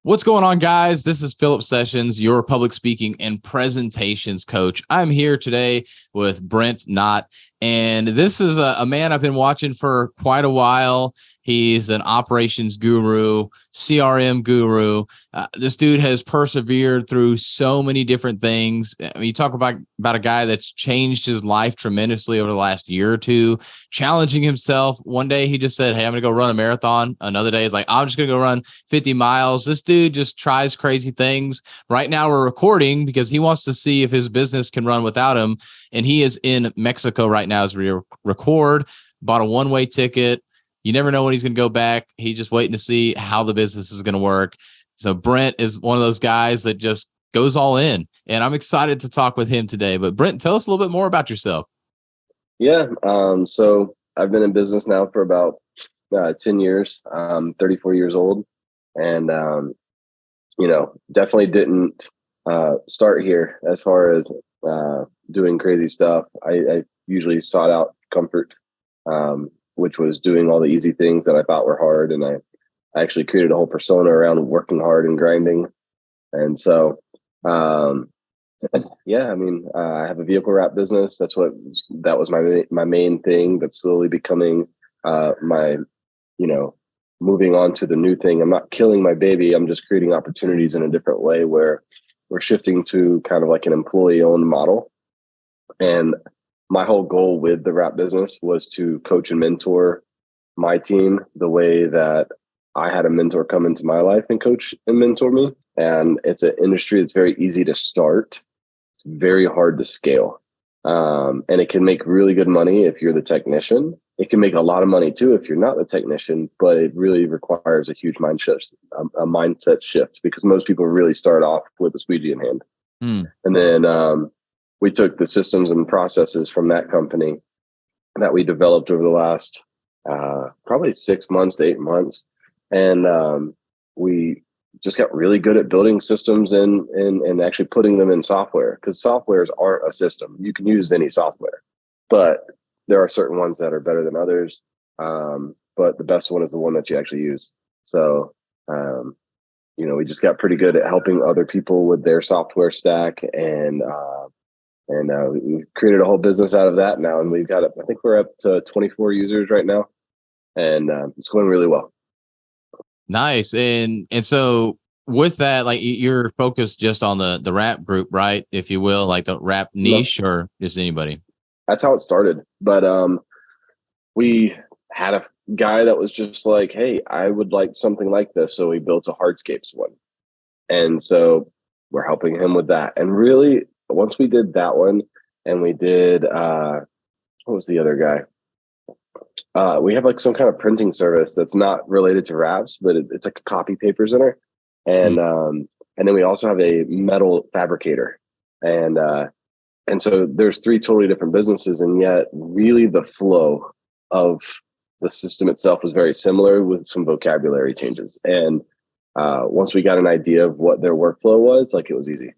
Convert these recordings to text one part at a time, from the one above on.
What's going on, guys? This is Philip Sessions, your public speaking and presentations coach. I'm here today with Brent Knott, and this is a man I've been watching for quite a while. He's an operations guru, CRM guru. This dude has persevered through so many different things. I mean, you talk about a guy that's changed his life tremendously over the last year or two, challenging himself. One day he just said, "Hey, I'm going to go run a marathon." Another day he's like, "I'm just going to go run 50 miles. This dude just tries crazy things. Right now we're recording because he wants to see if his business can run without him. And he is in Mexico right now as we record, bought a one-way ticket. You never know when he's going to go back. He's just waiting to see how the business is going to work. So Brent is one of those guys that just goes all in, and I'm excited to talk with him today. But Brent, tell us a little bit more about yourself. Yeah. So I've been in business now for about 10 years. 34 years old, and definitely didn't start here as far as doing crazy stuff. I usually sought out comfort, which was doing all the easy things that I thought were hard. And I actually created a whole persona around working hard and grinding. And so, yeah, I mean, I have a vehicle wrap business. That was my main thing, but slowly becoming my, moving on to the new thing. I'm not killing my baby. I'm just creating opportunities in a different way where we're shifting to kind of like an employee-owned model. And my whole goal with the wrap business was to coach and mentor my team the way that I had a mentor come into my life and coach and mentor me. And it's an industry that's very easy to start. It's very hard to scale. And it can make really good money if you're the technician. It can make a lot of money too if you're not the technician, but it really requires a huge mindset shift because most people really start off with a squeegee in hand. And then we took the systems and processes from that company that we developed over the last probably 6 months to 8 months. And we just got really good at building systems and actually putting them in software, because softwares aren't a system. You can use any software, but there are certain ones that are better than others. But the best one is the one that you actually use. So, we just got pretty good at helping other people with their software stack, and we created a whole business out of that now. And we've got, I think we're up to 24 users right now, and it's going really well. Nice. And so with that, like, you're focused just on the rap group, right? If you will, like the rap niche, or just anybody? That's how it started. But we had a guy that was just like, "Hey, I would like something like this." So we built a hardscapes one. And so we're helping him with that. And really, once we did that one, and we did, what was the other guy? We have like some kind of printing service that's not related to wraps, but it's like a copy paper center. And then we also have a metal fabricator. And so there's 3 totally different businesses, and yet really the flow of the system itself was very similar with some vocabulary changes. And once we got an idea of what their workflow was, like, it was easy.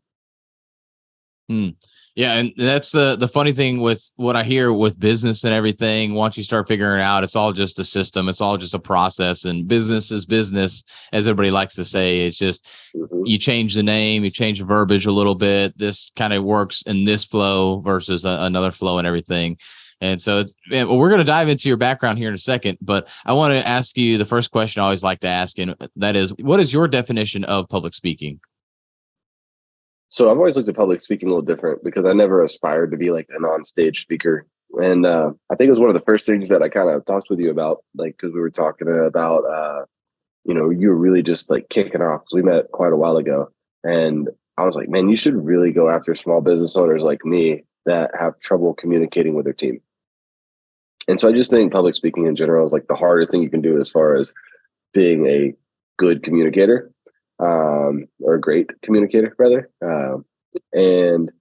Yeah. And that's the funny thing with what I hear with business and everything. Once you start figuring it out, it's all just a system. It's all just a process, and business is business, as everybody likes to say. It's just, you change the name, you change the verbiage a little bit. This kind of works in this flow versus another flow and everything. And so we're going to dive into your background here in a second, but I want to ask you the first question I always like to ask, and that is, what is your definition of public speaking? So I've always looked at public speaking a little different because I never aspired to be like an on-stage speaker. And I think it was one of the first things that I kind of talked with you about, like, because we were talking about, you were really just like kicking off, because we met quite a while ago. And I was like, man, you should really go after small business owners like me that have trouble communicating with their team. And so I just think public speaking in general is like the hardest thing you can do as far as being a good communicator, or a great communicator rather. And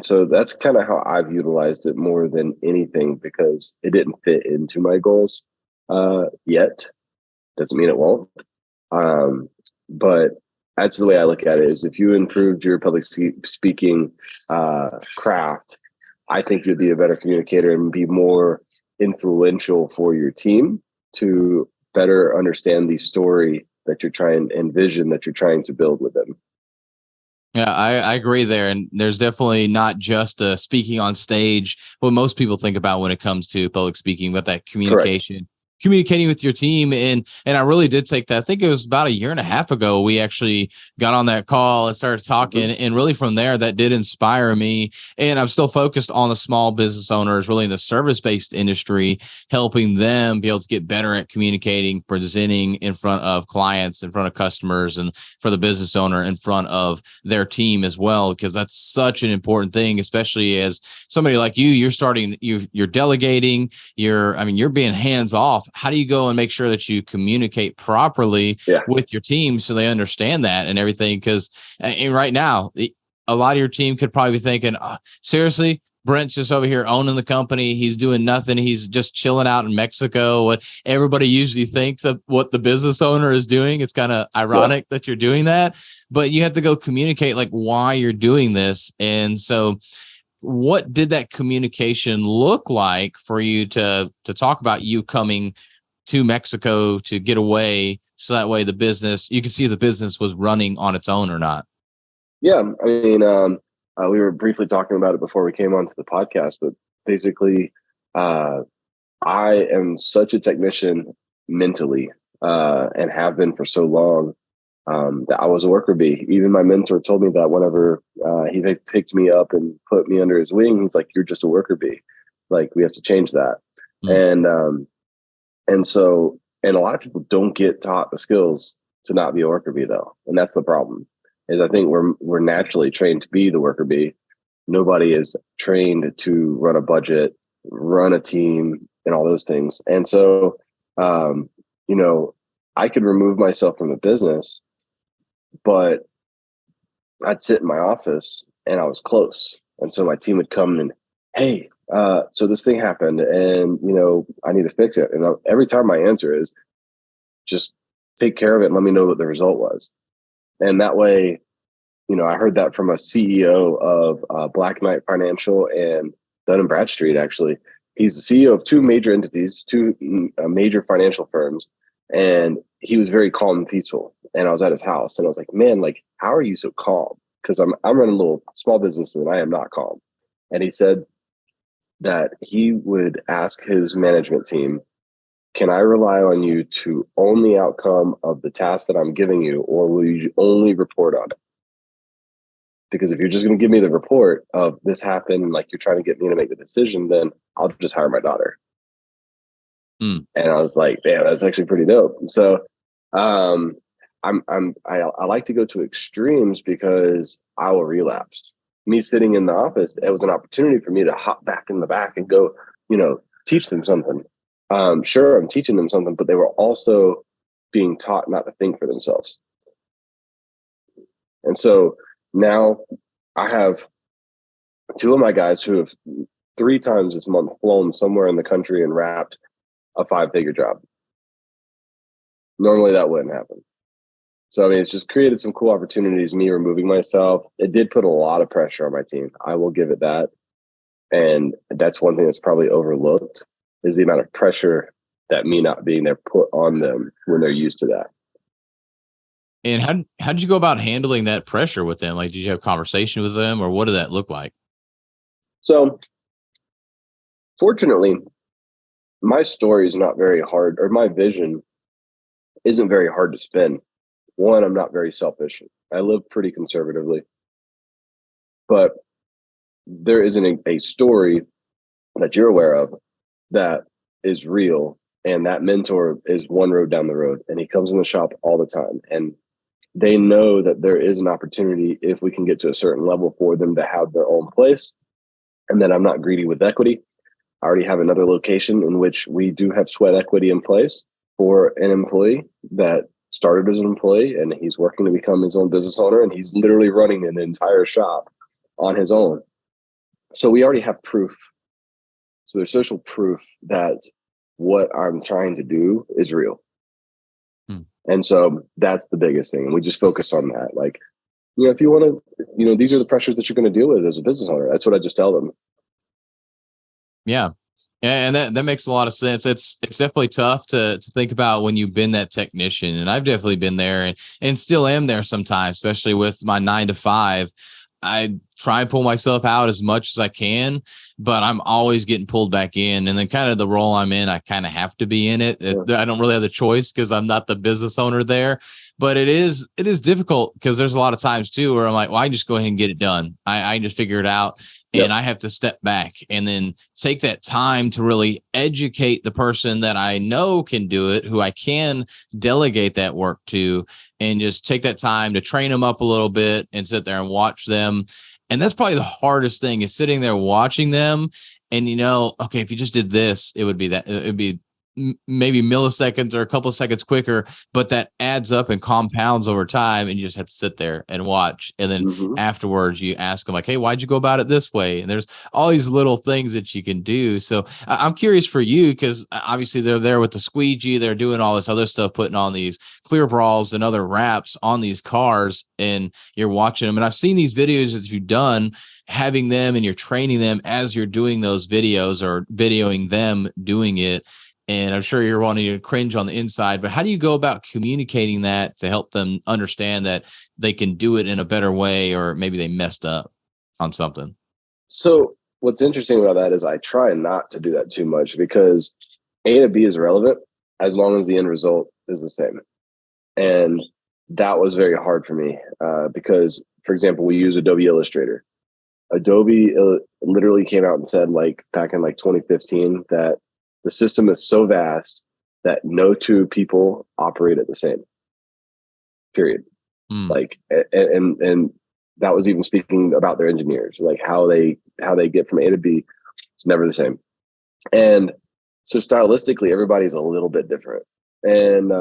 so that's kind of how I've utilized it more than anything, because it didn't fit into my goals yet. Doesn't mean it won't. But that's the way I look at it, is if you improved your public speaking craft, I think you'd be a better communicator and be more influential for your team to better understand the story that you're trying and vision that you're trying to build with them. Yeah, I agree there. And there's definitely not just speaking on stage, what most people think about when it comes to public speaking, but that communication, communicating with your team. And I really did take that. I think it was about a year and a half ago, we actually got on that call and started talking. And really from there, that did inspire me. And I'm still focused on the small business owners, really in the service-based industry, helping them be able to get better at communicating, presenting in front of clients, in front of customers, and for the business owner in front of their team as well, because that's such an important thing, especially as somebody like you, you're delegating, you're being hands off. How do you go and make sure that you communicate properly with your team so they understand that and everything? Because right now, a lot of your team could probably be thinking, seriously, Brent's just over here owning the company. He's doing nothing. He's just chilling out in Mexico. What everybody usually thinks of what the business owner is doing. It's kind of ironic that you're doing that, but you have to go communicate like why you're doing this. And so what did that communication look like for you to talk about you coming to Mexico to get away, so that way you could see if the business was running on its own or not? Yeah, I mean, we were briefly talking about it before we came onto the podcast, but basically, I am such a technician mentally, and have been for so long, that I was a worker bee. Even my mentor told me that whenever he picked me up and put me under his wing, he's like, "You're just a worker bee. Like, we have to change that." And a lot of people don't get taught the skills to not be a worker bee, though, and that's the problem. Is I think we're naturally trained to be the worker bee. Nobody is trained to run a budget, run a team, and all those things. And so, I could remove myself from the business, but I'd sit in my office and I was close. And so my team would come and, "Hey, so this thing happened, and I need to fix it." And every time my answer is, "Just take care of it and let me know what the result was." And that way, I heard that from a CEO of Black Knight Financial and Dun& Bradstreet, actually. He's the CEO of two major entities, two major financial firms. And he was very calm and peaceful. And I was at his house and I was like, "Man, like, how are you so calm?" Because I'm running a little small business and I am not calm. And he said that he would ask his management team, "Can I rely on you to own the outcome of the task that I'm giving you, or will you only report on it? Because if you're just going to give me the report of this happened, like you're trying to get me to make the decision, then I'll just hire my daughter." And I was like, "Damn, that's actually pretty dope." So, I like to go to extremes because I will relapse. Me sitting in the office, it was an opportunity for me to hop back in the back and go, teach them something. Sure, I'm teaching them something, but they were also being taught not to think for themselves. And so now I have two of my guys who have 3 times this month flown somewhere in the country and wrapped a 5-figure job. Normally that wouldn't happen. So, I mean, it's just created some cool opportunities, me removing myself. It did put a lot of pressure on my team. I will give it that. And that's one thing that's probably overlooked, is the amount of pressure that me not being there put on them when they're used to that. And how did you go about handling that pressure with them? Like, did you have a conversation with them, or what did that look like? So, fortunately, my story is not very hard, or my vision isn't very hard to spin. One, I'm not very selfish. I live pretty conservatively. But there isn't a story that you're aware of that is real. And that mentor is one road down the road, and he comes in the shop all the time. And they know that there is an opportunity, if we can get to a certain level, for them to have their own place. And then I'm not greedy with equity. I already have another location in which we do have sweat equity in place for an employee that started as an employee, and he's working to become his own business owner, and he's literally running an entire shop on his own. So we already have proof. So there's social proof that what I'm trying to do is real. And so that's the biggest thing. And we just focus on that. Like, if you want to, these are the pressures that you're going to deal with as a business owner. That's what I just tell them. Yeah. Yeah, and that makes a lot of sense. It's definitely tough to think about when you've been that technician, and I've definitely been there, and still am there sometimes, especially with my 9 to 5. I try and pull myself out as much as I can, but I'm always getting pulled back in. And then kind of the role I'm in, I kind of have to be in it. I don't really have the choice because I'm not the business owner there. But it is difficult because there's a lot of times too where I'm like, well, I just go ahead and get it done. I just figure it out. And I have to step back and then take that time to really educate the person that I know can do it, who I can delegate that work to, and just take that time to train them up a little bit and sit there and watch them. And that's probably the hardest thing, is sitting there watching them. And, okay, if you just did this, it would be that, it would be maybe milliseconds or a couple of seconds quicker, but that adds up and compounds over time, and you just have to sit there and watch. And then afterwards you ask them like, hey, why'd you go about it this way? And there's all these little things that you can do. So I'm curious for you, because obviously they're there with the squeegee, they're doing all this other stuff, putting on these clear brawls and other wraps on these cars, and you're watching them. And I've seen these videos that you've done, having them, and you're training them as you're doing those videos or videoing them doing it. And I'm sure you're wanting to cringe on the inside, but how do you go about communicating that to help them understand that they can do it in a better way, or maybe they messed up on something? So what's interesting about that is I try not to do that too much, because A to B is relevant as long as the end result is the same. And that was very hard for me because, for example, we use Adobe Illustrator. Adobe literally came out and said, like, back in like 2015, that the system is so vast that no two people operate at the same, period. Like, and that was even speaking about their engineers, like how they get from A to B. It's never the same. And so stylistically, everybody's a little bit different. And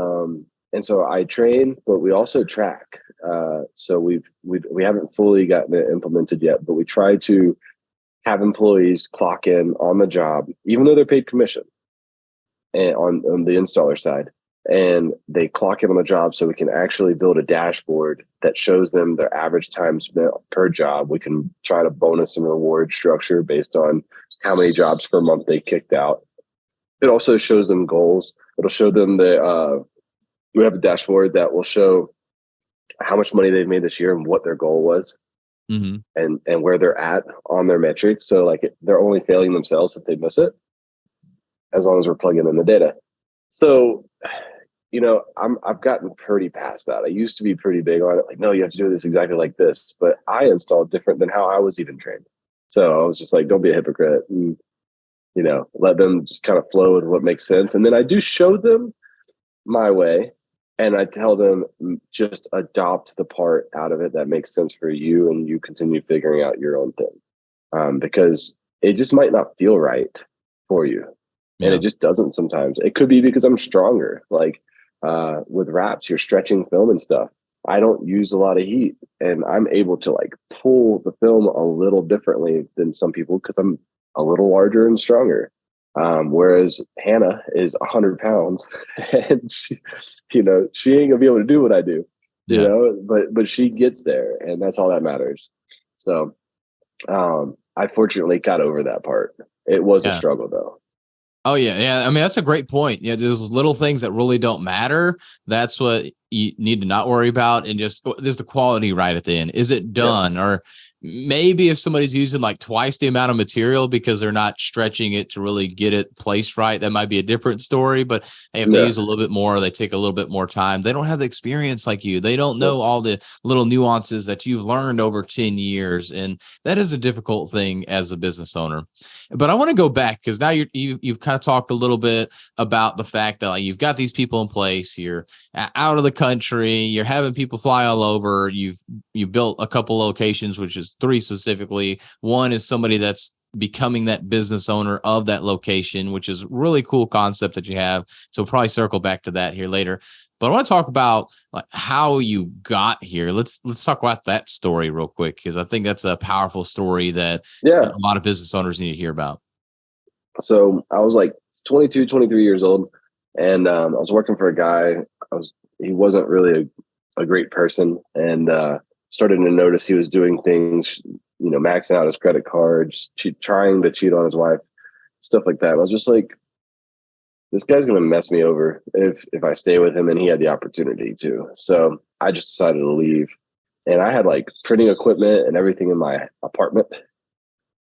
so I train, but we also track. So we haven't fully gotten it implemented yet, but we try to have employees clock in on the job, even though they're paid commission, and on the installer side, and they clock in on the job, so we can actually build a dashboard that shows them their average time spent per job. We can try to bonus and reward structure based on how many jobs per month they kicked out. It also shows them goals. It'll show them we have a dashboard that will show how much money they've made this year and what their goal was, and where they're at on their metrics. So like, they're only failing themselves if they miss it, as long as we're plugging in the data. So, I've gotten pretty past that. I used to be pretty big on it. Like, no, you have to do this exactly like this, but I installed different than how I was even trained. So I was just like, don't be a hypocrite, and, let them just kind of flow with what makes sense. And then I do show them my way, and I tell them, just adopt the part out of it that makes sense for you, and you continue figuring out your own thing, because it just might not feel right for you. And it just doesn't sometimes. It could be because I'm stronger. Like with wraps, you're stretching film and stuff. I don't use a lot of heat, and I'm able to like pull the film a little differently than some people because I'm a little larger and stronger. Whereas Hannah is 100 pounds, and she ain't gonna be able to do what I do, but she gets there, and that's all that matters. So I fortunately got over that part. It was a struggle though. Oh yeah. Yeah. I mean, that's a great point. Yeah. There's little things that really don't matter. That's what you need to not worry about. And just, there's the quality right at the end. Is it done? Yes. Or maybe if somebody's using like twice the amount of material because they're not stretching it to really get it placed right, that might be a different story. But hey, if they use a little bit more, they take a little bit more time, they don't have the experience like you. They don't know all the little nuances that you've learned over 10 years. And that is a difficult thing as a business owner. But I want to go back, because now you've kind of talked a little bit about the fact that like, you've got these people in place, you're out of the country, you're having people fly all over, you built a couple locations, which is 3 specifically. One is somebody that's becoming that business owner of that location, which is really cool concept that you have. So we'll probably circle back to that here later. But I want to talk about like how you got here. Let's talk about that story real quick, because I think that's a powerful story that a lot of business owners need to hear about. So I was like 22, 23 years old, and I was working for a guy. He wasn't really a great person, and started to notice he was doing things, maxing out his credit cards, trying to cheat on his wife. stuff like that. I was just like, this guy's going to mess me over if I stay with him, and he had the opportunity to. So I just decided to leave. And I had like printing equipment and everything in my apartment.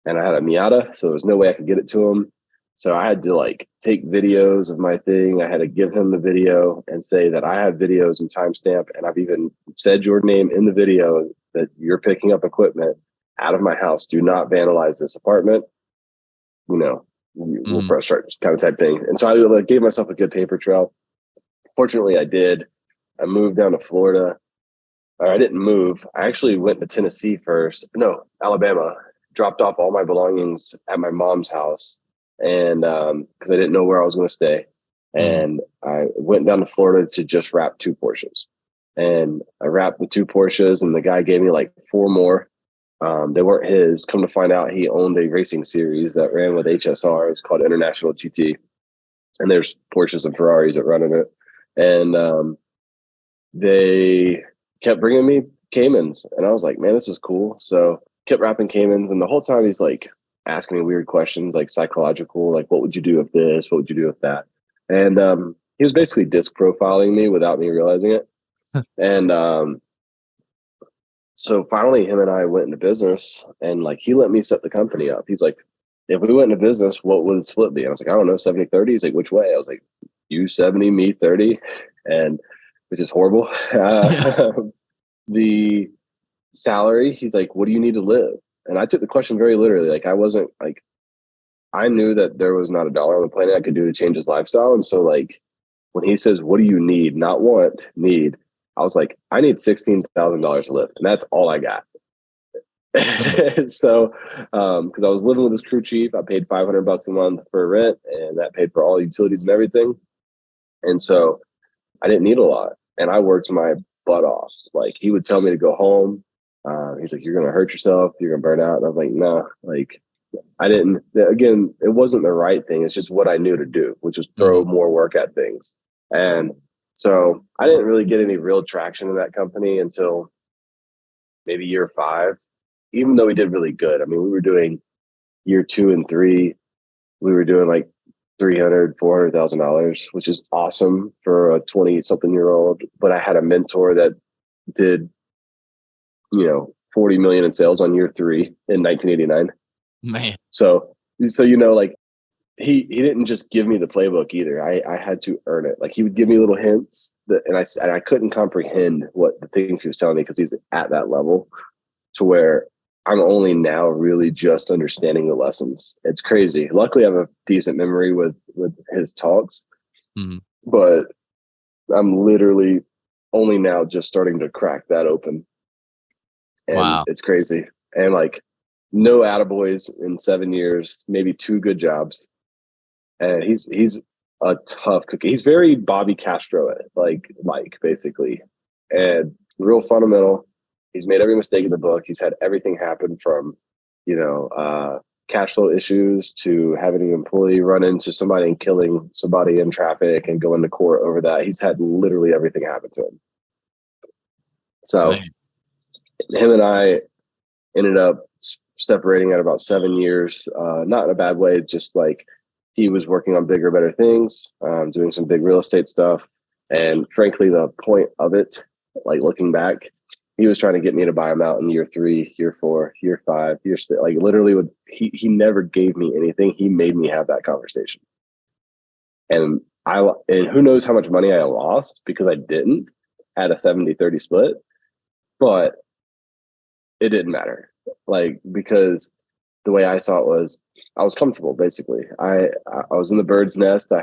And I had a Miata, so there was no way I could get it to him. So I had to like take videos of my thing. I had to give him the video and say that I have videos and timestamp. And I've even said your name in the video that you're picking up equipment out of my house. Do not vandalize this apartment. You know, we'll press start kind of type thing. And so I like, gave myself a good paper trail. Fortunately, I did. I moved down to Florida. Or I didn't move. I actually went to Tennessee first. No, Alabama. Dropped off all my belongings at my mom's house, and because I didn't know where I was going to stay, and I went down to Florida to just wrap 2 Porsches, and I wrapped the 2 Porsches, and the guy gave me like 4 more. They weren't his. Come to find out, he owned a racing series that ran with HSR. It's called International GT, and there's Porsches and Ferraris that run in it, and they kept bringing me Caymans, and I was like, man, this is cool. So kept wrapping Caymans, and the whole time he's like asking me weird questions, like psychological, like what would you do with this? What would you do with that? And he was basically disc profiling me without me realizing it. And so finally him and I went into business, and like he let me set the company up. He's like, if we went into business, what would the split be? I was like, I don't know, 70-30. He's like, which way? I was like, you 70, me 30, and which is horrible. The salary, he's like, what do you need to live? And I took the question very literally. Like, I wasn't like, I knew that there was not a dollar on the planet I could do to change his lifestyle. And so like when he says, what do you need? Not want, need. I was like, I need $16,000 to live. And that's all I got. So, because I was living with his crew chief, I paid $500 a month for rent, and that paid for all utilities and everything. And so I didn't need a lot, and I worked my butt off. Like, he would tell me to go home. He's like, you're going to hurt yourself. You're going to burn out. And I was like, no, like I didn't, again, it wasn't the right thing. It's just what I knew to do, which was throw more work at things. And so I didn't really get any real traction in that company until maybe year 5, even though we did really good. I mean, we were doing year 2 and 3, we were doing like $300,000-$400,000, which is awesome for a 20-something-year-old. But I had a mentor that did, 40 million in sales on year 3 in 1989. Man. So like he didn't just give me the playbook either. I had to earn it. Like, he would give me little hints and I couldn't comprehend what the things he was telling me, because he's at that level to where I'm only now really just understanding the lessons. It's crazy. Luckily, I have a decent memory with his talks, but I'm literally only now just starting to crack that open. And wow. It's crazy. And like, no attaboys in 7 years, maybe 2 good jobs. And he's a tough cookie. He's very Bobby Castro, like basically, and real fundamental. He's made every mistake in the book. He's had everything happen from, cash flow issues to having an employee run into somebody and killing somebody in traffic and go into court over that. He's had literally everything happen to him. So him and I ended up separating at about 7 years, not in a bad way, just like he was working on bigger, better things, doing some big real estate stuff. And frankly, the point of it, like looking back, he was trying to get me to buy him out in year 3, year 4, year 5, year 6. Like, literally, he never gave me anything. He made me have that conversation. And who knows how much money I lost because I didn't at a 70-30 split, but it didn't matter. Like, because the way I saw it was, I was comfortable. Basically, I was in the bird's nest. I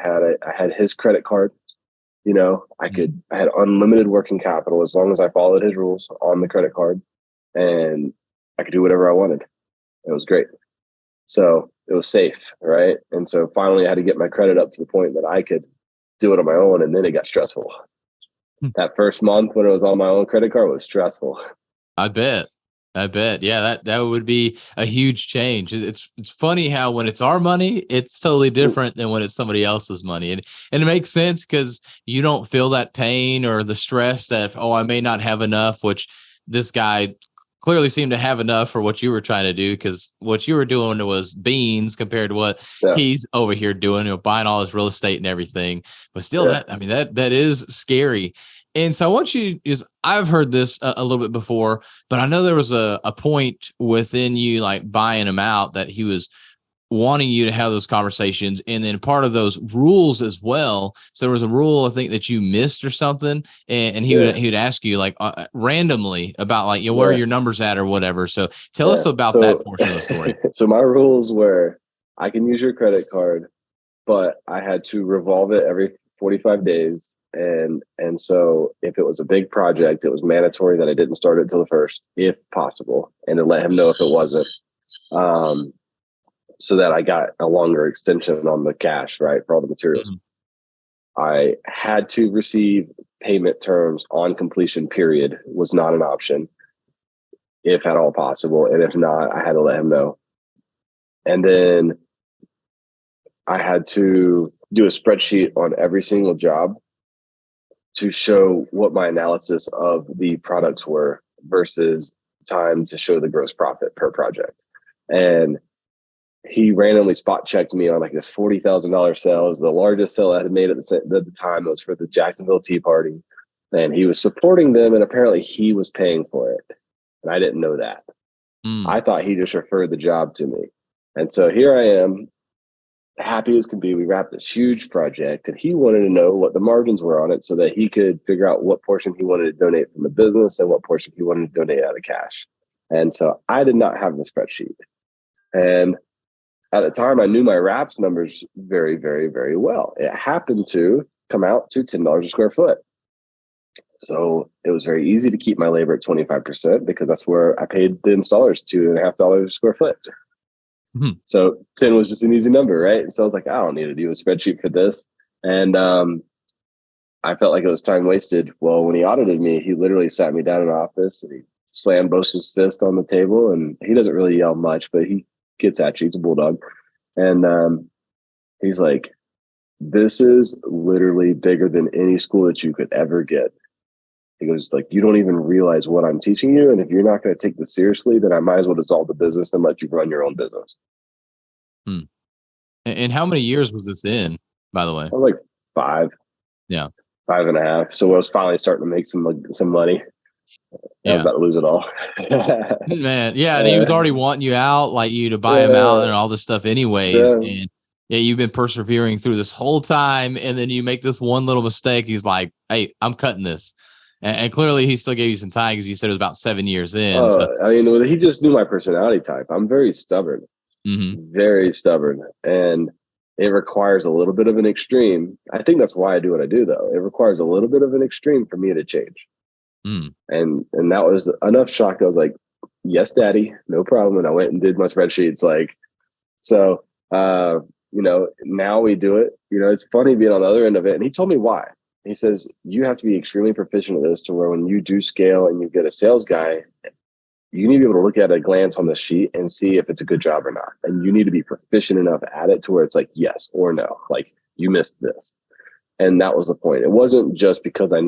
had his credit card. I had unlimited working capital as long as I followed his rules on the credit card, and I could do whatever I wanted. It was great. So it was safe, right? And so finally I had to get my credit up to the point that I could do it on my own, and then it got stressful. That first month when it was on my own credit card was stressful. I bet. Yeah, that would be a huge change. It's funny how when it's our money, it's totally different than when it's somebody else's money. And it makes sense because you don't feel that pain or the stress that, I may not have enough, which this guy clearly seemed to have enough for what you were trying to do, because what you were doing was beans compared to what he's over here doing, buying all his real estate and everything. But still, that is scary. And so I want you is I've heard this a little bit before, but I know there was a point within you, like buying him out, that he was wanting you to have those conversations, and then part of those rules as well. So there was a rule, I think, that you missed or something, and he would ask you like randomly about like, where are your numbers at or whatever. So tell us about that portion of the story. So my rules were, I can use your credit card, but I had to revolve it every 45 days. And so if it was a big project, it was mandatory that I didn't start it until the first, if possible, and to let him know if it wasn't. So that I got a longer extension on the cash, right, for all the materials. Mm-hmm. I had to receive payment terms on completion, period, was not an option, if at all possible. And if not, I had to let him know. And then I had to do a spreadsheet on every single job to show what my analysis of the products were versus time to show the gross profit per project. And he randomly spot checked me on like this $40,000 sale. It was the largest sale I had made at the time. It was for the Jacksonville Tea Party. And he was supporting them, and apparently he was paying for it. And I didn't know that. I thought he just referred the job to me. And so here I am, happy as can be. We wrapped this huge project, and he wanted to know what the margins were on it so that he could figure out what portion he wanted to donate from the business and what portion he wanted to donate out of cash. And so I did not have the spreadsheet. And at the time, I knew my wraps numbers very, very, very well. It happened to come out to $10 a square foot. So it was very easy to keep my labor at 25% because that's where I paid the installers $2.50 a square foot. Mm-hmm. So 10 was just an easy number, right? So I was like, I don't need to do a spreadsheet for this. And I felt like it was time wasted. Well, when he audited me, he literally sat me down in the office and he slammed both his fists on the table. And he doesn't really yell much, but he gets at you. He's a bulldog. And he's like, this is literally bigger than any school that you could ever get. He goes, like, you don't even realize what I'm teaching you. And if you're not going to take this seriously, then I might as well dissolve the business and let you run your own business. And how many years was this in, by the way? Like 5. Yeah. 5.5. So I was finally starting to make some money. I was about to lose it all. Man, yeah, and he was already wanting you out, like you to buy him out and all this stuff anyways. And you've been persevering through this whole time, and then you make this one little mistake. He's like, hey, I'm cutting this. And clearly he still gave you some time because you said it was about 7 years in. I mean, he just knew my personality type. I'm very stubborn, very stubborn. And it requires a little bit of an extreme. I think that's why I do what I do, though. It requires a little bit of an extreme for me to change. And that was enough shock. I was like, yes, daddy, no problem. And I went and did my spreadsheets. Like, so, now we do it. It's funny being on the other end of it. And he told me why. He says, you have to be extremely proficient at this to where when you do scale and you get a sales guy, you need to be able to look at a glance on the sheet and see if it's a good job or not. And you need to be proficient enough at it to where it's like, yes or no, like you missed this. And that was the point. It wasn't just because I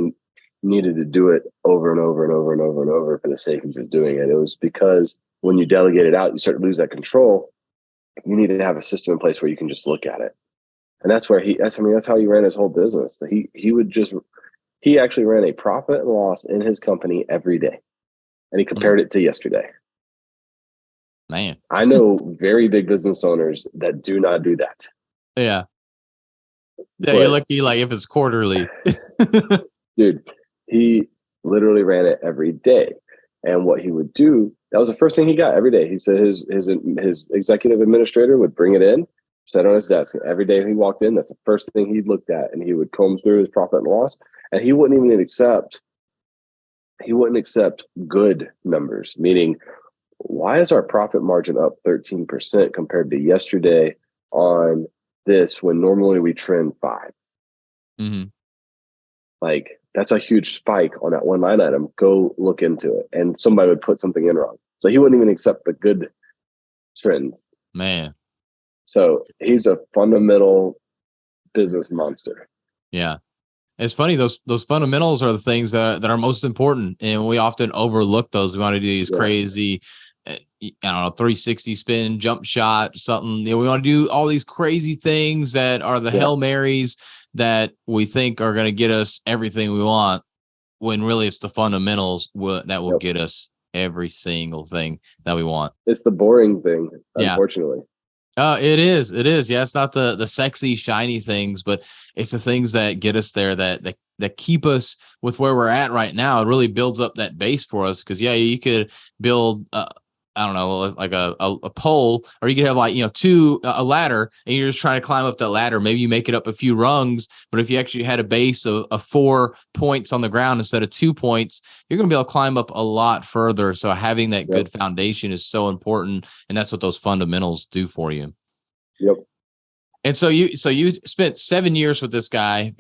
needed to do it over and over and over and over and over for the sake of just doing it. It was because when you delegate it out, you start to lose that control. You need to have a system in place where you can just look at it. And that's where that's how he ran his whole business. He actually ran a profit and loss in his company every day. And he compared it to yesterday. Man, I know very big business owners that do not do that. Yeah, you're lucky, like if it's quarterly. Dude, he literally ran it every day. And what he would do, that was the first thing he got every day. He said his executive administrator would bring it in, sat on his desk. And every day he walked in, that's the first thing he looked at. And he would comb through his profit and loss. And he wouldn't accept good numbers, meaning, why is our profit margin up 13% compared to yesterday on this when normally we trend 5? Like, that's a huge spike on that one line item. Go look into it. And somebody would put something in wrong. So he wouldn't even accept the good trends. Man. So he's a fundamental business monster. Yeah. It's funny, those fundamentals are the things that are most important, and we often overlook those. We want to do these crazy, I don't know, 360 spin, jump shot, something. We want to do all these crazy things that are the Hail Marys that we think are going to get us everything we want, when really it's the fundamentals that will get us every single thing that we want. It's the boring thing, unfortunately. It is. Yeah, it's not the sexy, shiny things, but it's the things that get us there, that keep us with where we're at right now. It really builds up that base for us. Because you could build, I don't know, like a pole, or you could have a ladder, and you're just trying to climb up that ladder. Maybe you make it up a few rungs, but if you actually had a base of 4 points on the ground instead of 2 points, you're going to be able to climb up a lot further. So having that good foundation is so important, and that's what those fundamentals do for you. Yep. And so you spent 7 years with this guy.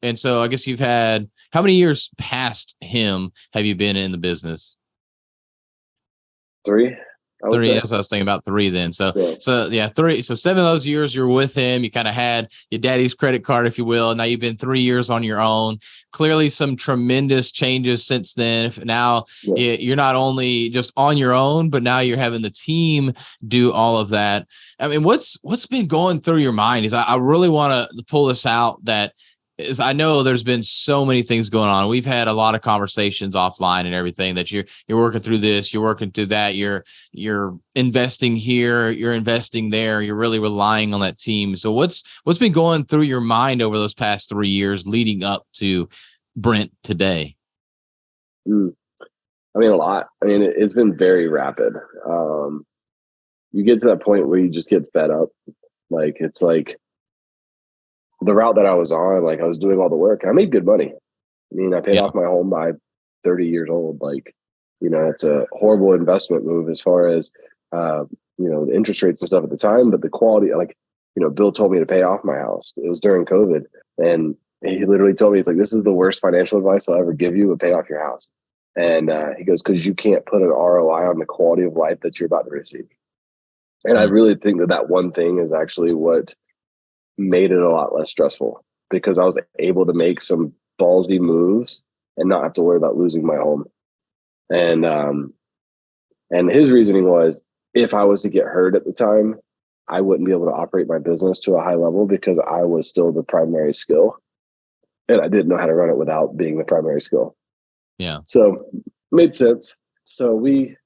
And so I guess you've had, how many years past him have you been in the business? 3. 3. That's what I was thinking about, 3 then. So 3. So 7 of those years you're with him. You kind of had your daddy's credit card, if you will. Now you've been 3 years on your own. Clearly some tremendous changes since then. Now you're not only just on your own, but now you're having the team do all of that. I mean, what's been going through your mind? Is I really want to pull this out, that is, I know there's been so many things going on. We've had a lot of conversations offline and everything, that you're working through this, you're working through that, you're investing here, you're investing there, you're really relying on that team. So what's been going through your mind over those past 3 years leading up to Brent today? I mean, a lot. I mean, it's been very rapid. You get to that point where you just get fed up. Like, it's like the route that I was on, like I was doing all the work. I made good money. I mean, I paid off my home by 30 years old. Like, it's a horrible investment move as far as, the interest rates and stuff at the time, but the quality, like, Bill told me to pay off my house. It was during COVID. And he literally told me, he's like, this is the worst financial advice I'll ever give you, but pay off your house. And he goes, because you can't put an ROI on the quality of life that you're about to receive. And I really think that one thing is actually what made it a lot less stressful, because I was able to make some ballsy moves and not have to worry about losing my home. And his reasoning was, if I was to get hurt at the time, I wouldn't be able to operate my business to a high level, because I was still the primary skill, and I didn't know how to run it without being the primary skill. Yeah. So made sense. So we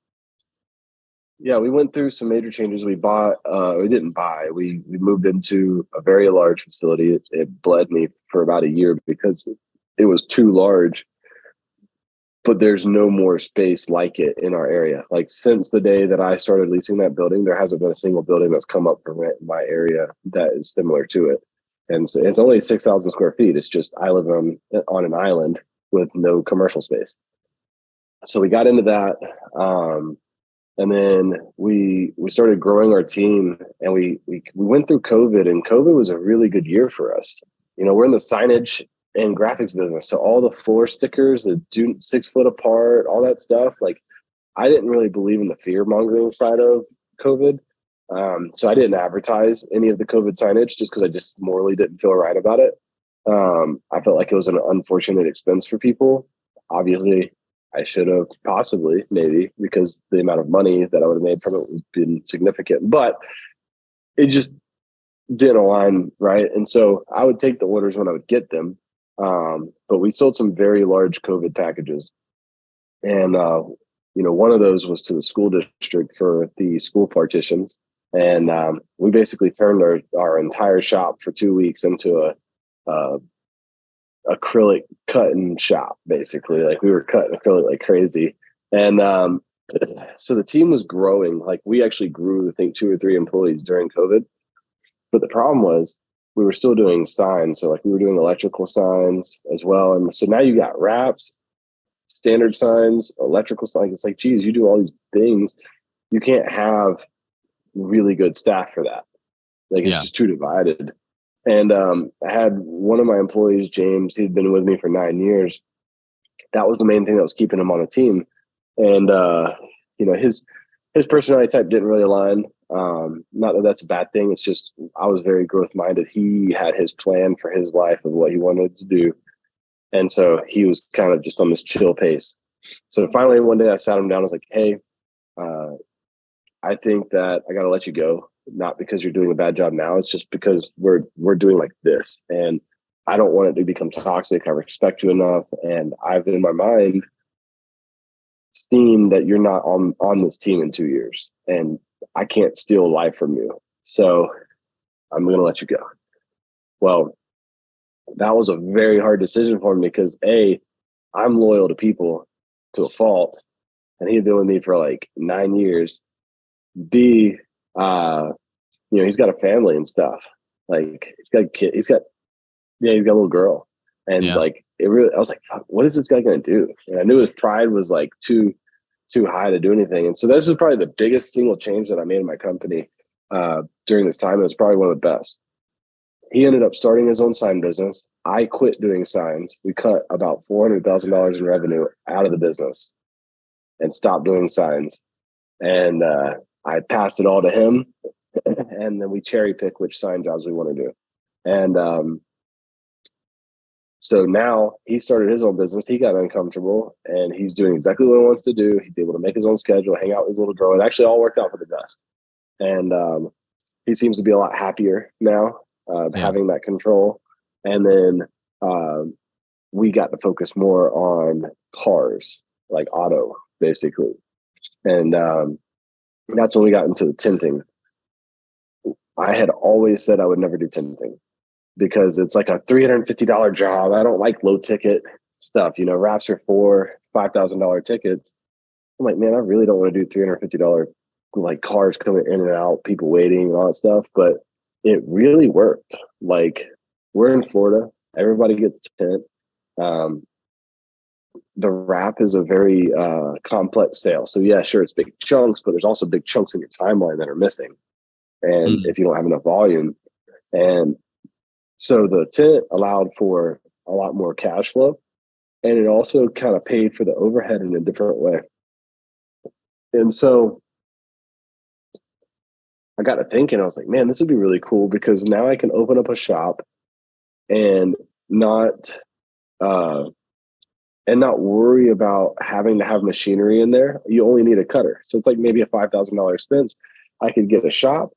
went through some major changes. We moved into a very large facility. It bled me for about a year because it was too large, but there's no more space like it in our area. Like, since the day that I started leasing that building, there hasn't been a single building that's come up for rent in my area that is similar to it. And so it's only 6,000 square feet. It's just, I live on an island with no commercial space. So we got into that. And then we started growing our team, and we went through COVID, and COVID was a really good year for us. We're in the signage and graphics business. So all the floor stickers, the 6 foot apart, all that stuff, like, I didn't really believe in the fear mongering side of COVID. So I didn't advertise any of the COVID signage, just because I just morally didn't feel right about it. I felt like it was an unfortunate expense for people. Obviously, I should have, possibly, maybe, because the amount of money that I would have made from it would have been significant, but it just didn't align, right? And so I would take the orders when I would get them. But we sold some very large COVID packages. And, one of those was to the school district for the school partitions. And we basically turned our entire shop for 2 weeks into a acrylic cutting shop, basically. Like, we were cutting acrylic like crazy. And so the team was growing. Like, we actually grew, I think, 2 or 3 employees during COVID. But the problem was, we were still doing signs. So, like, we were doing electrical signs as well. And so now you got wraps, standard signs, electrical signs. It's like, geez, you do all these things. You can't have really good staff for that. Like, it's just too divided. And I had one of my employees, James, he'd been with me for 9 years. That was the main thing that was keeping him on the team. And, his personality type didn't really align. Not that that's a bad thing. It's just, I was very growth minded. He had his plan for his life of what he wanted to do. And so he was kind of just on this chill pace. So finally, one day I sat him down. I was like, hey, uh, I think that I got to let you go. Not because you're doing a bad job now. It's just because we're doing like this. And I don't want it to become toxic. I respect you enough. And I've in my mind seen that you're not on this team in 2 years. And I can't steal life from you. So I'm going to let you go. Well, that was a very hard decision for me because A, I'm loyal to people to a fault. And he'd been with me for like 9 years. B, he's got a family and stuff. Like he's got a kid. He's got a little girl. And Yeah. like it really, I was like, what is this guy gonna do? And I knew his pride was like too high to do anything. And so this was probably the biggest single change that I made in my company during this time. It was probably one of the best. He ended up starting his own sign business. I quit doing signs. We cut about $400,000 in revenue out of the business and stopped doing signs. And I passed it all to him. And then we cherry pick which sign jobs we want to do. And so now he started his own business. He got uncomfortable and he's doing exactly what he wants to do. He's able to make his own schedule, hang out with his little girl. It actually all worked out for the best. And he seems to be a lot happier now, having that control. And then we got to focus more on cars, like auto, basically. And that's when we got into the tinting. I had always said I would never do tinting because it's like a $350 job. I don't like low ticket stuff. Wraps are $5,000 tickets. I'm like, man, I really don't want to do $350 like cars coming in and out, people waiting, all that stuff. But it really worked. Like we're in Florida, everybody gets tint. The wrap is a very complex sale. So yeah, sure, it's big chunks, but there's also big chunks in your timeline that are missing. And if you don't have enough volume. And so the tint allowed for a lot more cash flow. And it also kind of paid for the overhead in a different way. And so I got to thinking, I was like, man, this would be really cool because now I can open up a shop and not worry about having to have machinery in there. You only need a cutter. So it's like maybe a $5,000 expense. I could get a shop,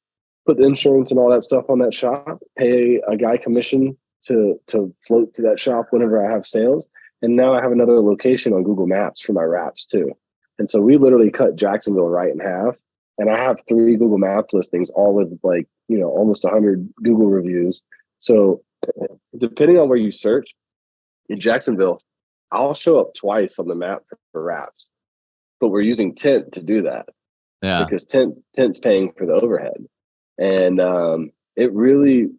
put the insurance and all that stuff on that shop, pay a guy commission to float to that shop whenever I have sales. And now I have another location on Google Maps for my wraps too. And so we literally cut Jacksonville right in half. And I have 3 Google Maps listings, all with like, almost 100 Google reviews. So depending on where you search in Jacksonville, I'll show up twice on the map for wraps. But we're using tint to do that. Yeah. Because tint's paying for the overhead. And it really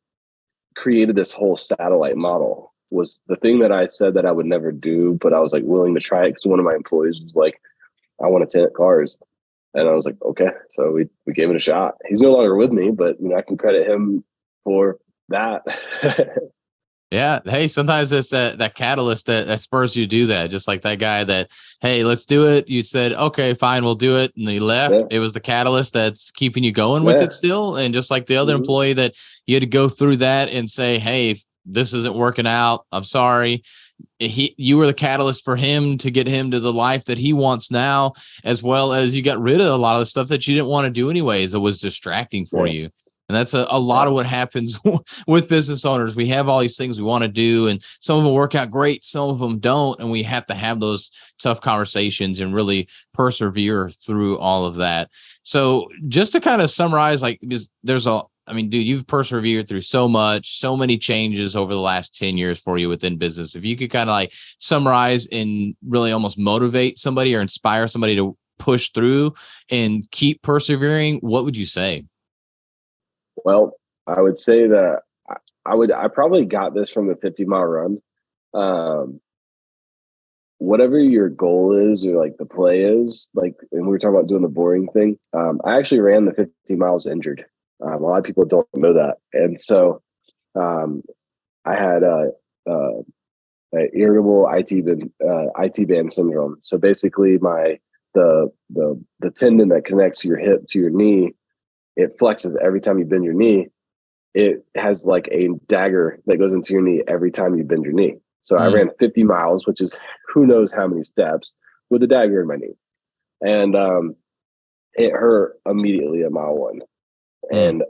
created this whole satellite model. Was the thing that I said that I would never do, but I was like willing to try it because one of my employees was like, I want to tint cars. And I was like, okay. So we gave it a shot. He's no longer with me, but I can credit him for that. Yeah. Hey, sometimes it's that catalyst that spurs you to do that. Just like that guy that, hey, let's do it. You said, okay, fine, we'll do it. And he left. Yeah. It was the catalyst that's keeping you going with it still. And just like the other employee that you had to go through that and say, hey, this isn't working out. I'm sorry. You were the catalyst for him to get him to the life that he wants now, as well as you got rid of a lot of the stuff that you didn't want to do anyways. It was distracting for you. And that's a lot of what happens with business owners. We have all these things we want to do, and some of them work out great, some of them don't. And we have to have those tough conversations and really persevere through all of that. So just to kind of summarize, like, dude, you've persevered through so many changes over the last 10 years for you within business. If you could kind of like summarize and really almost motivate somebody or inspire somebody to push through and keep persevering, what would you say? Well, I would say that I probably got this from the 50-mile run. Whatever your goal is or like the play is, like, and we were talking about doing the boring thing. I actually ran the 50 miles injured. A lot of people don't know that. And so I had a irritable IT band syndrome. So basically the tendon that connects your hip to your knee, it flexes every time you bend your knee. It has like a dagger that goes into your knee every time you bend your knee. So I ran 50 miles, which is who knows how many steps, with a dagger in my knee. And it hurt immediately at mile one. And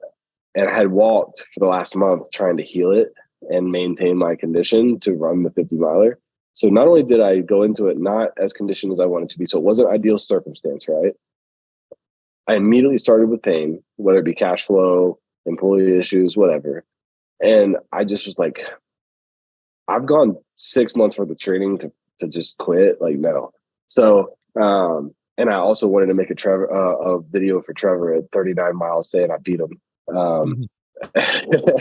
I had walked for the last month trying to heal it and maintain my condition to run the 50 miler. So not only did I go into it not as conditioned as I wanted to be, so it wasn't ideal circumstance, right? I immediately started with pain, whether it be cash flow, employee issues, whatever. And I just was like, I've gone 6 months worth of training to just quit. Like, no. So, and I also wanted to make a video for Trevor at 39 miles saying I beat him.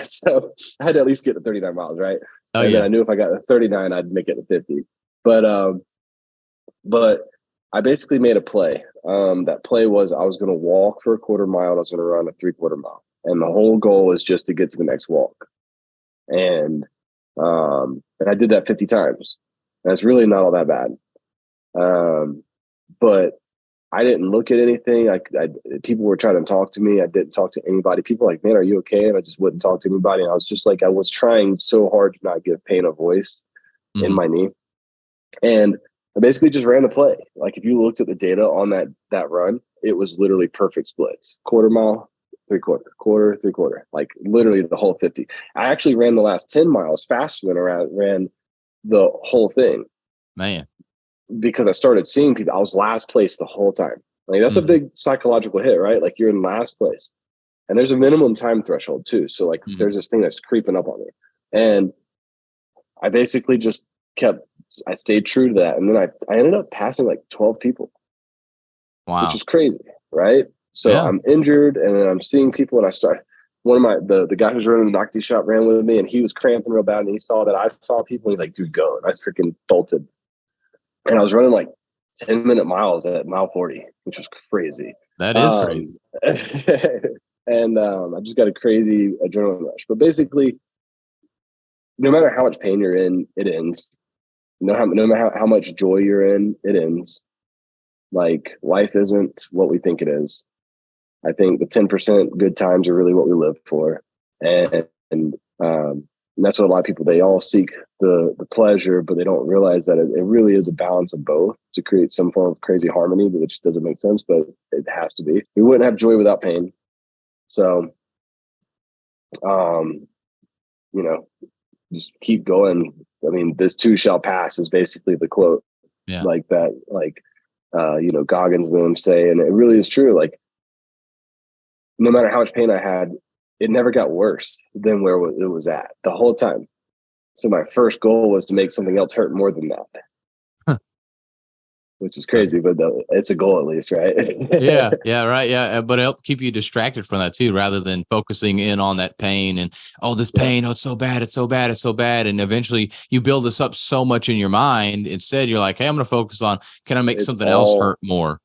So I had to at least get to 39 miles, right? Then I knew if I got to 39, I'd make it to 50. But I basically made a play. That play was I was going to walk for a quarter mile. And I was going to run a 3/4 mile. And the whole goal was just to get to the next walk. And I did that 50 times. That's really not all that bad. But I didn't look at anything. People were trying to talk to me. I didn't talk to anybody. People were like, man, are you okay? And I just wouldn't talk to anybody. And I was just like, I was trying so hard to not give pain a voice in my knee. And I basically just ran the play. Like if you looked at the data on that run, it was literally perfect splits. Quarter mile, 3/4, quarter, 3/4, like literally the whole 50. I actually ran the last 10 miles faster than I ran the whole thing. Man. Because I started seeing people, I was last place the whole time. Like that's a big psychological hit, right? Like you're in last place. And there's a minimum time threshold too. So like there's this thing that's creeping up on me. And I basically just I stayed true to that. And then I ended up passing like 12 people. Wow. Which is crazy, right? So I'm injured and then I'm seeing people and I start, one of the guy who's running the Nocti shop ran with me and he was cramping real bad and he saw that I saw people and he's like, dude, go. And I freaking bolted. And I was running like 10-minute miles at mile 40, which was crazy. That is crazy. And I just got a crazy adrenaline rush. But basically, no matter how much pain you're in, it ends. No matter how much joy you're in, it ends. Like life isn't what we think it is. I think the 10% good times are really what we live for. And that's what a lot of people, they all seek the pleasure, but they don't realize that it really is a balance of both to create some form of crazy harmony, which doesn't make sense, but it has to be. We wouldn't have joy without pain. So, just keep going. I mean, this too shall pass is basically the quote. Yeah. Like that, like, Goggins and them say, and it really is true. Like, no matter how much pain I had, it never got worse than where it was at the whole time. So my first goal was to make something else hurt more than that, which is crazy, but it's a goal at least, right? Yeah, right. Yeah, but it'll keep you distracted from that too, rather than focusing in on that pain and this pain. Oh, it's so bad. It's so bad. It's so bad. And eventually you build this up so much in your mind. Instead, you're like, hey, I'm going to focus on, can I make something else hurt more?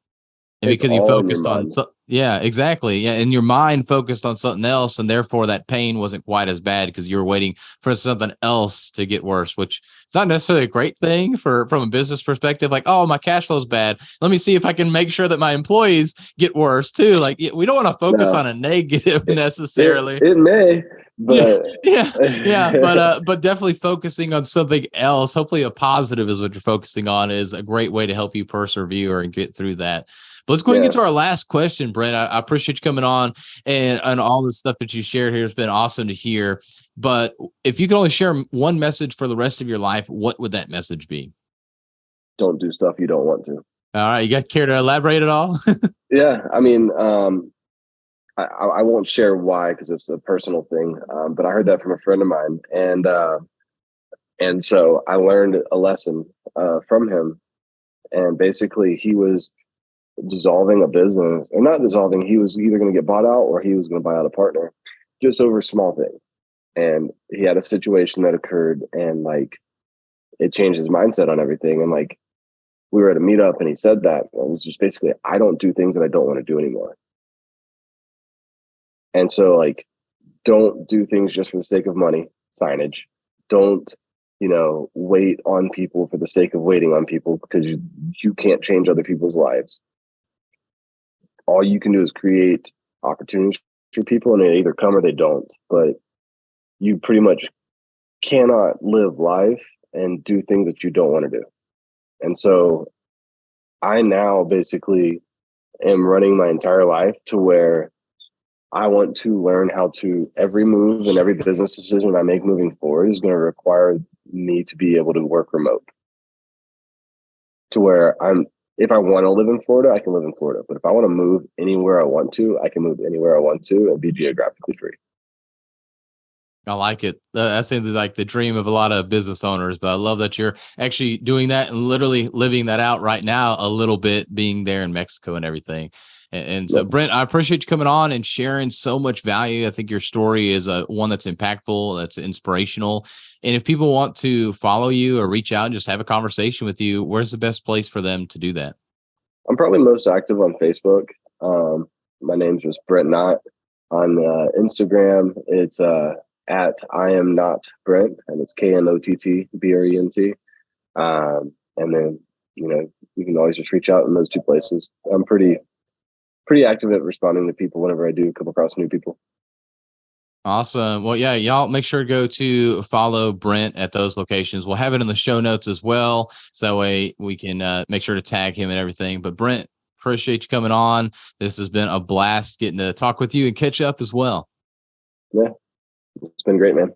And because you focused on, exactly. Yeah. And your mind focused on something else. And therefore that pain wasn't quite as bad because you were waiting for something else to get worse, which is not necessarily a great thing from a business perspective. Like, oh, my cash flow is bad. Let me see if I can make sure that my employees get worse too. Like we don't want to focus on a negative necessarily. It may, but but definitely focusing on something else. Hopefully a positive is what you're focusing on is a great way to help you persevere and get through that. But let's go ahead and get to our last question, Brent. I appreciate you coming on and all the stuff that you shared here. It's been awesome to hear. But if you could only share one message for the rest of your life, what would that message be? Don't do stuff you don't want to. All right. You got care to elaborate at all? Yeah. I mean, I won't share why because it's a personal thing. But I heard that from a friend of mine. And so I learned a lesson from him. And basically he was dissolving a business, or not dissolving, he was either going to get bought out or he was going to buy out a partner just over a small thing. And he had a situation that occurred and like it changed his mindset on everything. And like we were at a meetup and he said that it was just basically, I don't do things that I don't want to do anymore. And so like, don't do things just for the sake of money, signage. Don't, wait on people for the sake of waiting on people because you can't change other people's lives. All you can do is create opportunities for people and they either come or they don't. But you pretty much cannot live life and do things that you don't want to do. And so I now basically am running my entire life to where I want to learn how to, every move and every business decision I make moving forward is going to require me to be able to work remote, to where if I want to live in Florida, I can live in Florida. But if I want to move anywhere I want to, I can move anywhere I want to and be geographically free. I like it. That seems like the dream of a lot of business owners, but I love that you're actually doing that and literally living that out right now a little bit, being there in Mexico and everything. And so, Yep. Brent, I appreciate you coming on and sharing so much value. I think your story is one that's impactful, that's inspirational. And if people want to follow you or reach out and just have a conversation with you, where's the best place for them to do that? I'm probably most active on Facebook. My name's just Brent Knott. On Instagram, it's at I am not Brent, and it's KNOTTBRENT. And then, you can always just reach out in those two places. I'm pretty active at responding to people whenever I do come across new people. Awesome. Well, yeah, y'all make sure to go to follow Brent at those locations. We'll have it in the show notes as well. So that way we can make sure to tag him and everything. But Brent, appreciate you coming on. This has been a blast getting to talk with you and catch up as well. Yeah, it's been great, man.